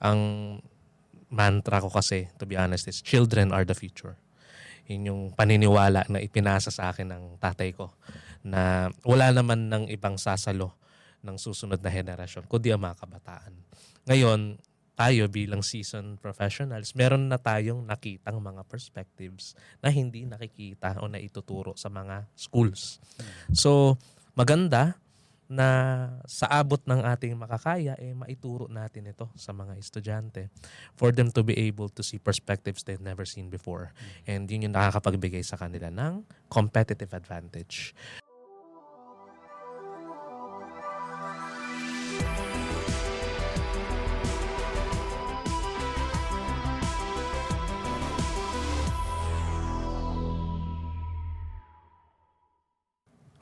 Ang mantra ko kasi, to be honest, is children are the future. Yun yung paniniwala na ipinasa sa akin ng tatay ko na wala naman ng ibang sasalo ng susunod na henerasyon kundi ang mga kabataan. Ngayon, tayo bilang seasoned professionals, meron na tayong nakitang mga perspectives na hindi nakikita o naituturo sa mga schools. So, maganda na sa abot ng ating makakaya, maituro natin ito sa mga estudyante for them to be able to see perspectives they've never seen before. And yun yung nakakapagbigay sa kanila ng competitive advantage.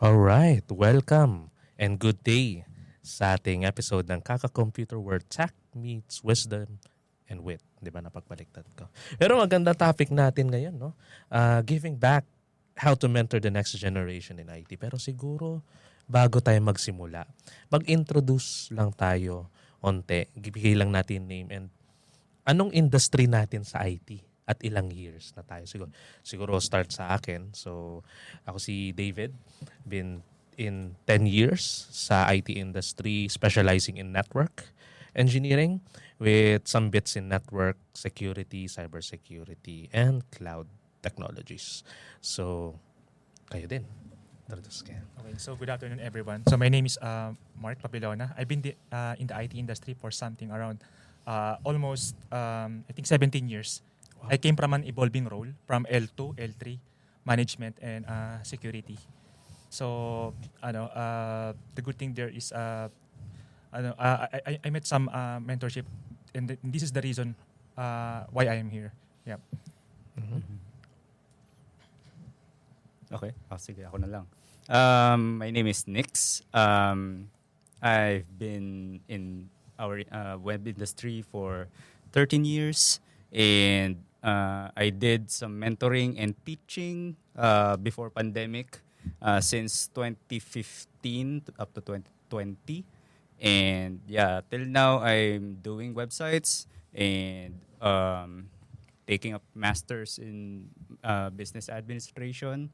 Alright, welcome and good day sa ating episode ng Kaka-Computer where tech meets wisdom and wit. Di ba napagbaliktad ko? Pero maganda topic natin ngayon, no? Giving back, how to mentor the next generation in IT. Pero siguro, bago tayo magsimula, mag-introduce lang tayo onte. Bigay lang natin name and anong industry natin sa IT at ilang years na tayo. Siguro start sa akin. So, ako si David. Been in 10 years sa IT industry, specializing in network engineering with some bits in network security, cybersecurity, and cloud technologies. So, kayo din. Introduce kayo. Okay, so good afternoon everyone. So my name is Mark Papilona. I've been in the IT industry for something around almost I think 17 years. Wow. I came from an evolving role from L2, L3, management and security. So the good thing there is I met some mentorship and this is the reason why I am here. Yeah. Mm-hmm. Okay, sige, ako na lang. My name is Nix. I've been in our web industry for 13 years and I did some mentoring and teaching before pandemic since 2015 up to 2020. And yeah, till now I'm doing websites and taking up masters in business administration.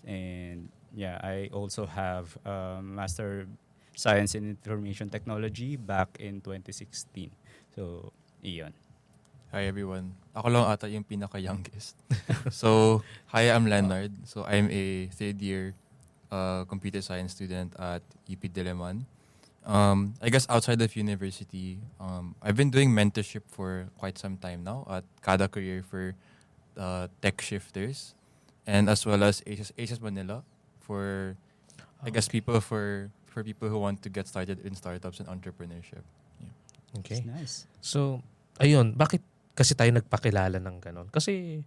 And yeah, I also have Master Science in Information Technology back in 2016. So, iyon. Hi everyone. Ako lang ata yung pinaka-youngest. So, hi, I'm Leonard. So, I'm a third year computer science student at UP Diliman. I guess outside of university, I've been doing mentorship for quite some time now at Kada Career for tech shifters. And as well as Aces Manila for, I guess, people for people who want to get started in startups and entrepreneurship. Yeah. Okay. That's nice. So, ayun, bakit kasi tayo nagpakilala ng ganon? Kasi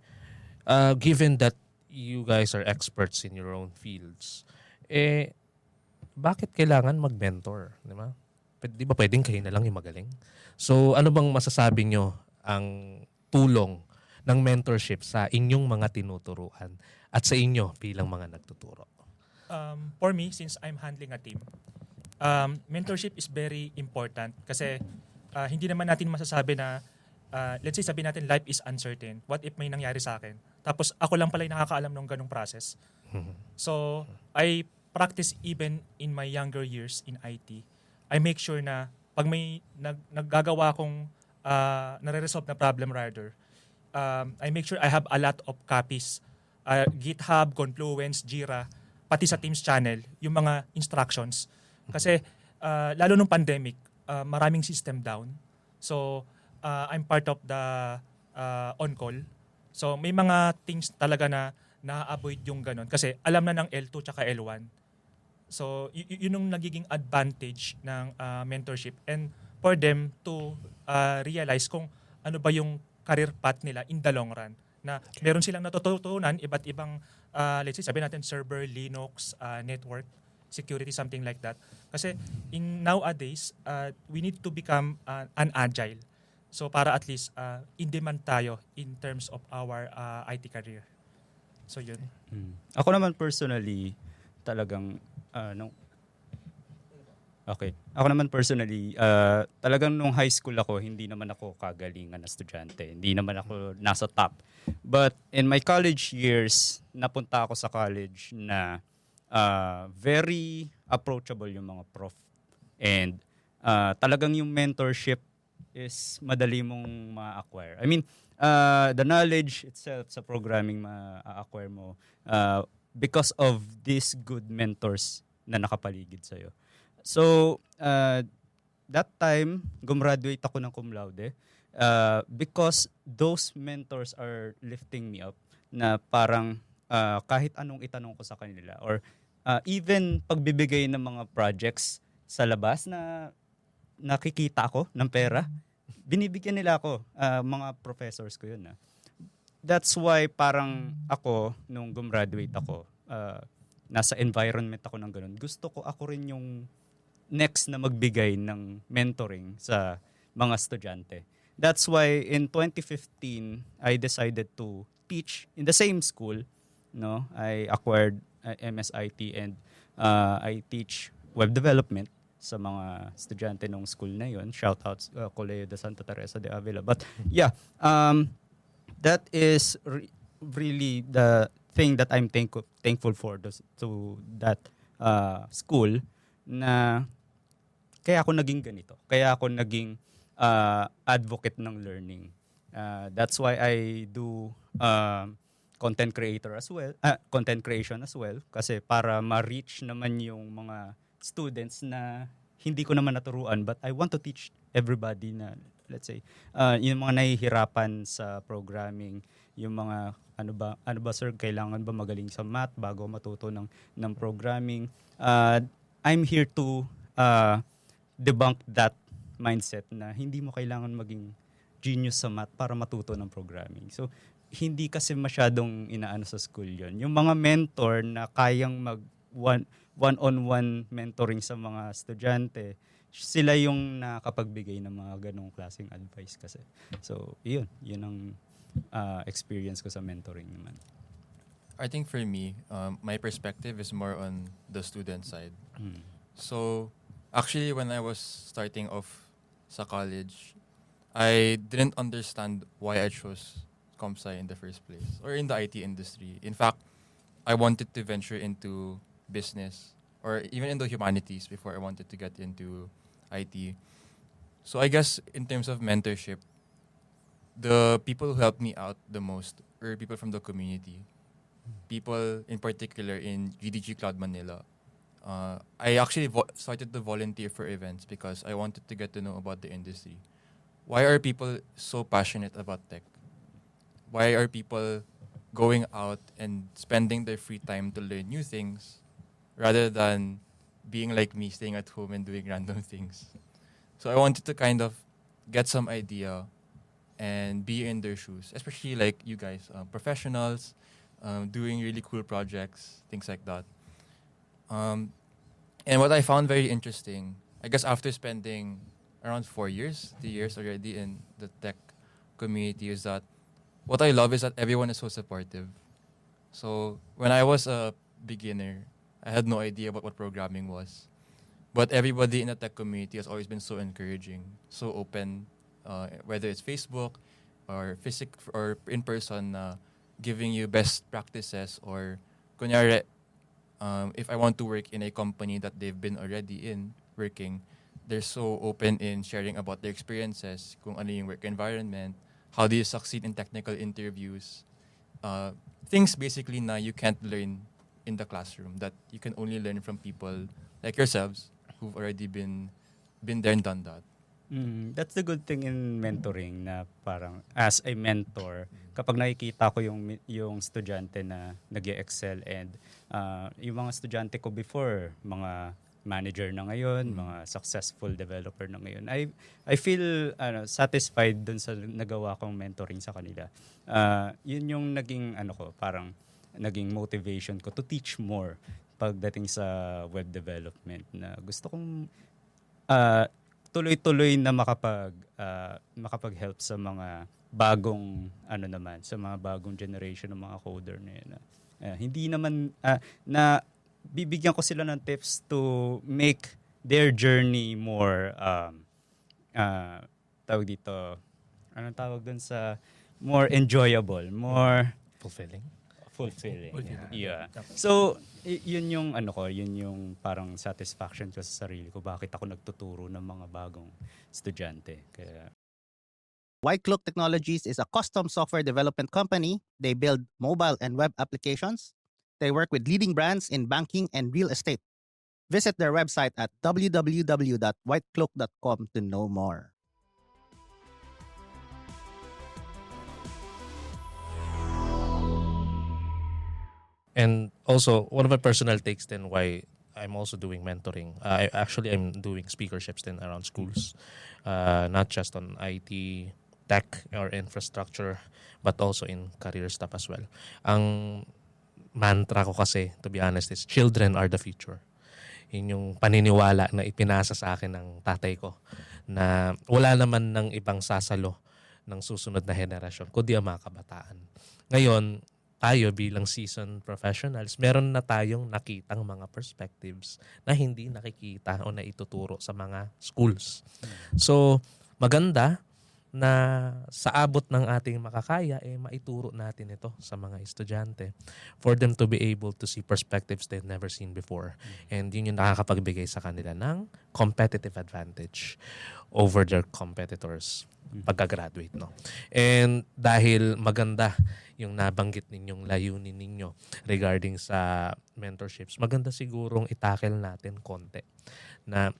given that you guys are experts in your own fields, bakit kailangan mag-mentor? Di ba? Di ba pwedeng kayo na lang yung magaling? So, ano bang masasabi nyo ang tulong ng mentorship sa inyong mga tinuturuan at sa inyo bilang mga nagtuturo? For me, since I'm handling a team, mentorship is very important kasi hindi naman natin masasabi na let's say sabihin natin life is uncertain. What if may nangyari sa akin? Tapos ako lang pala yung nakakaalam ng ganung process. So I practice even in my younger years in IT. I make sure na pag may naggagawa akong nare-resolve na problem rather, I make sure I have a lot of copies. GitHub, Confluence, Jira, pati sa Teams channel, yung mga instructions. Kasi lalo nung pandemic, maraming system down. So I'm part of the on-call. So may mga things talaga na na-avoid yung ganun. Kasi alam na ng L2 tsaka L1. So yun yung nagiging advantage ng mentorship. And for them to realize kung ano ba yung career path nila in the long run. Na meron silang natututunan, iba't ibang, let's say, sabihin natin server, Linux, network, security, something like that. Kasi in nowadays, we need to become an agile. So para at least in demand tayo in terms of our IT career. So yun. Ako naman personally, talagang Okay. Ako naman personally, talagang nung high school ako, hindi naman ako kagalingan na estudyante. Hindi naman ako nasa top. But in my college years, napunta ako sa college na very approachable yung mga prof. And talagang yung mentorship is madali mong ma-acquire. I mean, the knowledge itself sa programming ma-acquire mo because of these good mentors na nakapaligid sa'yo. So, that time, gumraduate ako ng cum laude because those mentors are lifting me up na parang kahit anong itanong ko sa kanila or even pagbibigay ng mga projects sa labas na nakikita ako ng pera, binibigyan nila ako, mga professors ko yun. That's why parang ako, nung gumraduate ako, nasa environment ako ng ganun. Gusto ko ako rin yung next na magbigay ng mentoring sa mga estudyante. That's why in 2015, I decided to teach in the same school. No, I acquired MSIT and I teach web development sa mga estudyante ng school na yon. Shout out Colegio de Santa Teresa de Avila. But yeah, that is really the thing that I'm thankful for to that school na kaya ako naging ganito. Kaya ako naging advocate ng learning. That's why I do content creation as well kasi para ma-reach naman yung mga students na hindi ko naman naturuan but I want to teach everybody na let's say yung mga nahihirapan sa programming, yung mga ano ba sir, kailangan ba magaling sa math bago matuto ng programming. I'm here to debunk that mindset na hindi mo kailangan maging genius sa math para matuto ng programming. So, hindi kasi masyadong inaano sa school yon. Yung mga mentor na kayang mag one-on-one mentoring sa mga estudyante, sila yung nakapagbigay ng mga ganong klaseng advice kasi. So, yun ang experience ko sa mentoring naman. I think for me, my perspective is more on the student side. Mm. So, actually, when I was starting off sa college, I didn't understand why I chose ComSci in the first place or in the IT industry. In fact, I wanted to venture into business or even into humanities before I wanted to get into IT. So I guess in terms of mentorship, the people who helped me out the most were people from the community. People in particular in GDG Cloud Manila. I actually started to volunteer for events because I wanted to get to know about the industry. Why are people so passionate about tech? Why are people going out and spending their free time to learn new things rather than being like me, staying at home and doing random things? So I wanted to kind of get some idea and be in their shoes, especially like you guys, professionals, doing really cool projects, things like that. And what I found very interesting, I guess after spending around 3 years already in the tech community, is that what I love is that everyone is so supportive. So when I was a beginner, I had no idea what programming was. But everybody in the tech community has always been so encouraging, so open, whether it's Facebook or or in person, giving you best practices or kunyari, if I want to work in a company that they've been already in working, they're so open in sharing about their experiences, kung ano yung work environment, how do you succeed in technical interviews, things basically na you can't learn in the classroom, that you can only learn from people like yourselves who've already been there and done that. That's the good thing in mentoring na parang as a mentor, kapag nakikita ko yung estudyante na nag-excel and yung mga estudyante ko before, mga manager na ngayon, mga successful developer na ngayon, I feel satisfied dun sa nagawa kong mentoring sa kanila. Yun yung naging parang naging motivation ko to teach more pagdating sa web development, na gusto kong tuloy-tuloy na makapag-help sa mga bagong sa mga bagong generation ng mga coder na yun. Hindi naman na bibigyan ko sila ng tips to make their journey more tawag dito, anong tawag dun sa more enjoyable, more Fulfilling. fulfilling. Fulfilling. Yeah. So, yun yung yun yung parang satisfaction ko sa sarili ko, bakit ako nagtuturo ng mga bagong estudyante. Kaya White Cloak Technologies is a custom software development company. They build mobile and web applications. They work with leading brands in banking and real estate. Visit their website at www.whitecloak.com to know more. And also, one of my personal takes then why I'm also doing mentoring. I'm doing speakerships then around schools, not just on IT, tech, or infrastructure, but also in career stuff as well. Ang mantra ko kasi, to be honest, is children are the future. Yun yung paniniwala na ipinasa sa akin ng tatay ko na wala naman ng ibang sasalo ng susunod na henerasyon kundi ang mga kabataan. Ngayon, tayo bilang seasoned professionals, meron na tayong nakitang mga perspectives na hindi nakikita o naituturo sa mga schools. So, maganda na sa abot ng ating makakaya, maituro natin ito sa mga estudyante for them to be able to see perspectives they've never seen before. And yun yung nakakapagbigay sa kanila ng competitive advantage over their competitors pagka-graduate, no? And dahil maganda yung nabanggit ninyong layunin ninyo regarding sa mentorships, maganda sigurong itakel natin konti na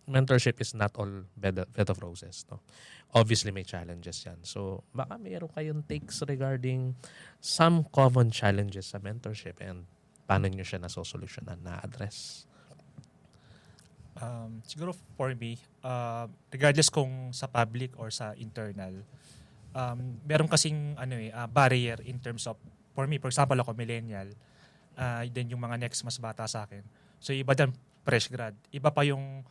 mentorship is not all bed of roses, no? Obviously may challenges yan. So baka mayroon kayong takes regarding some common challenges sa mentorship and paano nyo siya nasosolusyonan, na-address. Siguro for me, regardless kung sa public or sa internal, meron kasing barrier in terms of, for me, for example, ako millennial, then yung mga next mas bata sa akin. So iba dyan, fresh grad. Iba pa yung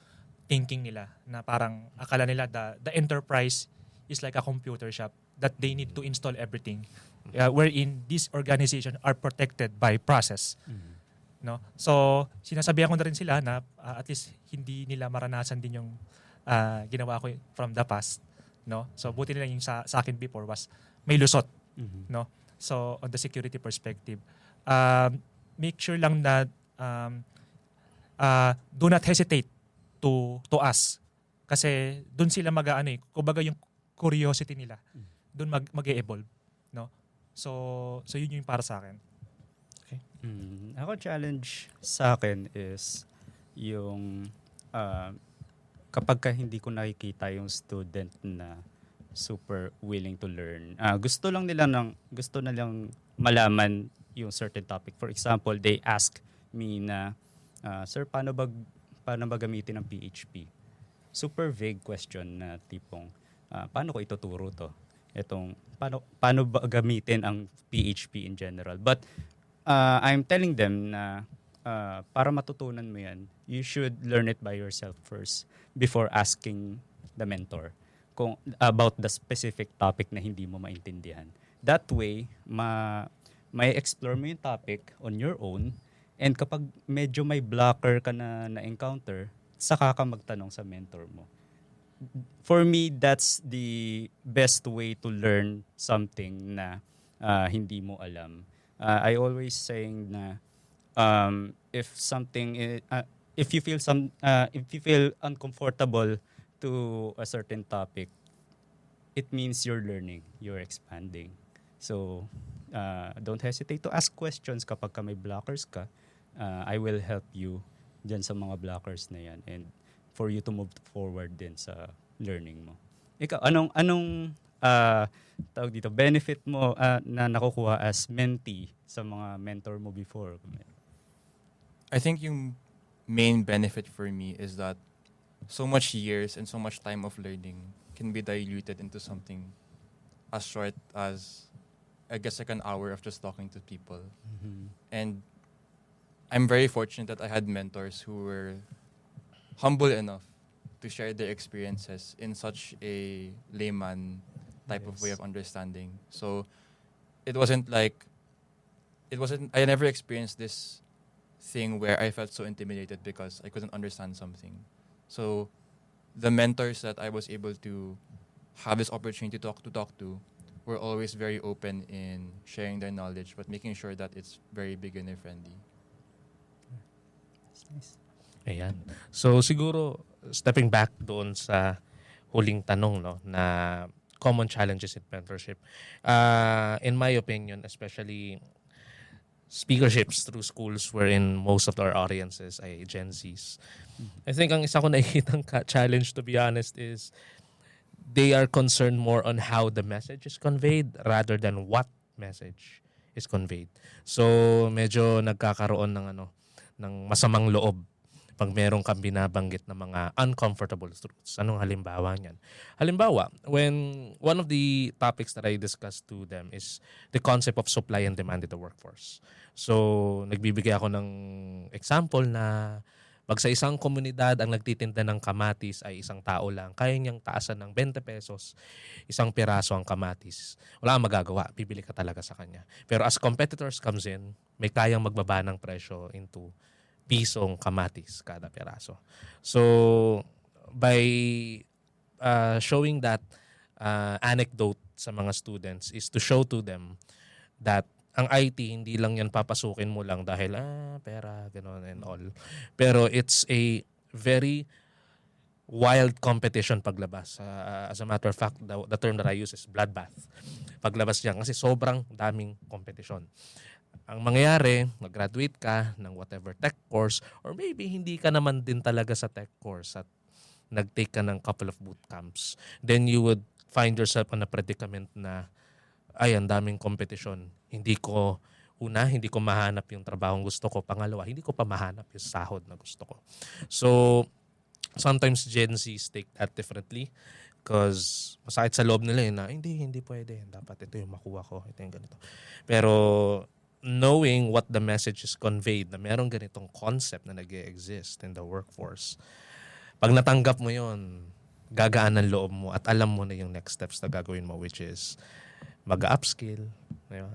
thinking nila na parang akala nila the enterprise is like a computer shop that they need to install everything. Wherein these organizations are protected by process. No? So, sinasabihan ko na rin sila na at least hindi nila maranasan din yung ginawa ko from the past. No? So, buti nila yung sa akin before was may lusot. No? So, on the security perspective, make sure lang na do not hesitate to ask. Kasi doon sila kumbaga yung curiosity nila, doon mag-e-evolve. No? So, yun yung para sa akin. Ako challenge sa akin is yung kapag ka hindi ko nakikita yung student na super willing to learn. Gusto na lang malaman yung certain topic. For example, they ask me na, sir, paano ba gamitin ang PHP? Super vague question na tipong, paano ko ituturo to? Itong, paano ba gamitin ang PHP in general? But I'm telling them na para matutunan mo yan, you should learn it by yourself first before asking the mentor about the specific topic na hindi mo maintindihan. That way, may explore mo yung topic on your own, and kapag medyo may blocker ka na-encounter, saka ka magtanong sa mentor mo. For me, that's the best way to learn something na hindi mo alam. I always saying na if you feel uncomfortable to a certain topic, it means you're learning, you're expanding. So don't hesitate to ask questions kapag ka may blockers ka. I will help you dyan sa mga blockers na yan and for you to move forward din sa learning mo. Ikaw, anong tawag dito, benefit mo na nakukuha as mentee sa mga mentor mo before? I think yung main benefit for me is that so much years and so much time of learning can be diluted into something as short as, I guess, like an hour of just talking to people. And I'm very fortunate that I had mentors who were humble enough to share their experiences in such a layman type of way of understanding. So I never experienced this thing where I felt so intimidated because I couldn't understand something. So the mentors that I was able to have this opportunity to talk to were always very open in sharing their knowledge, but making sure that it's very beginner friendly. That's nice. Ayan. So siguro stepping back doon sa huling tanong no na common challenges in mentorship. In my opinion, especially speakerships through schools wherein most of our audiences ay Gen Zs. I think ang isa ko nakikitang challenge, to be honest, is they are concerned more on how the message is conveyed rather than what message is conveyed. So medyo nagkakaroon ng ng masamang loob pag meron kang binabanggit na mga uncomfortable truths. Anong halimbawa niyan? Halimbawa, when one of the topics that I discussed to them is the concept of supply and demand in the workforce. So, nagbibigay ako ng example na pag sa isang komunidad ang nagtitinda ng kamatis ay isang tao lang, kaya niyang taasan ng 20 pesos, isang piraso ang kamatis. Wala kang magagawa, bibili ka talaga sa kanya. Pero as competitors comes in, may kayang magbaba ng presyo into pisong kamatis kada piraso. So, by showing that anecdote sa mga students is to show to them that ang IT, hindi lang yan papasukin mo lang dahil, pera, gano'n and all. Pero it's a very wild competition paglabas. As a matter of fact, the term that I use is bloodbath. Paglabas niya kasi sobrang daming competition. Ang mangyayari, mag-graduate ka ng whatever tech course or maybe hindi ka naman din talaga sa tech course at nag-take ka ng couple of boot camps. Then you would find yourself on a predicament na ang daming competition. Hindi ko mahanap yung trabahong gusto ko. Pangalawa, hindi ko pa mahanap yung sahod na gusto ko. So, sometimes Gen Zs take that differently because masakit sa loob nila na hindi pwede. Dapat ito yung makuha ko. Ito yung ganito. Pero knowing what the message is conveyed, na merong ganitong concept na nag-exist in the workforce, pag natanggap mo yon, gagaan ang loob mo at alam mo na yung next steps na gagawin mo, which is mag-upskill,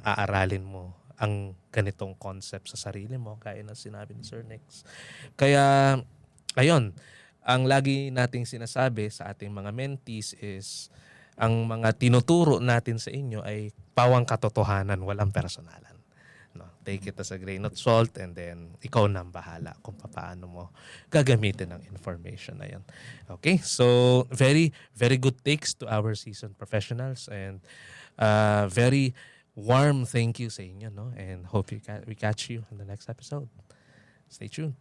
aaralin mo ang ganitong concept sa sarili mo, gaya ng sinabi ni Sir Nix. Kaya, ayun, ang lagi nating sinasabi sa ating mga mentees is, ang mga tinuturo natin sa inyo ay pawang katotohanan, walang personalan. No, take it as a grain of salt and then ikaw na ang bahala kung paano mo gagamitin ang information na yan. Okay, so very, very good takes to our seasoned professionals and very warm thank you sa inyo, no? And hope we catch you in the next episode. Stay tuned.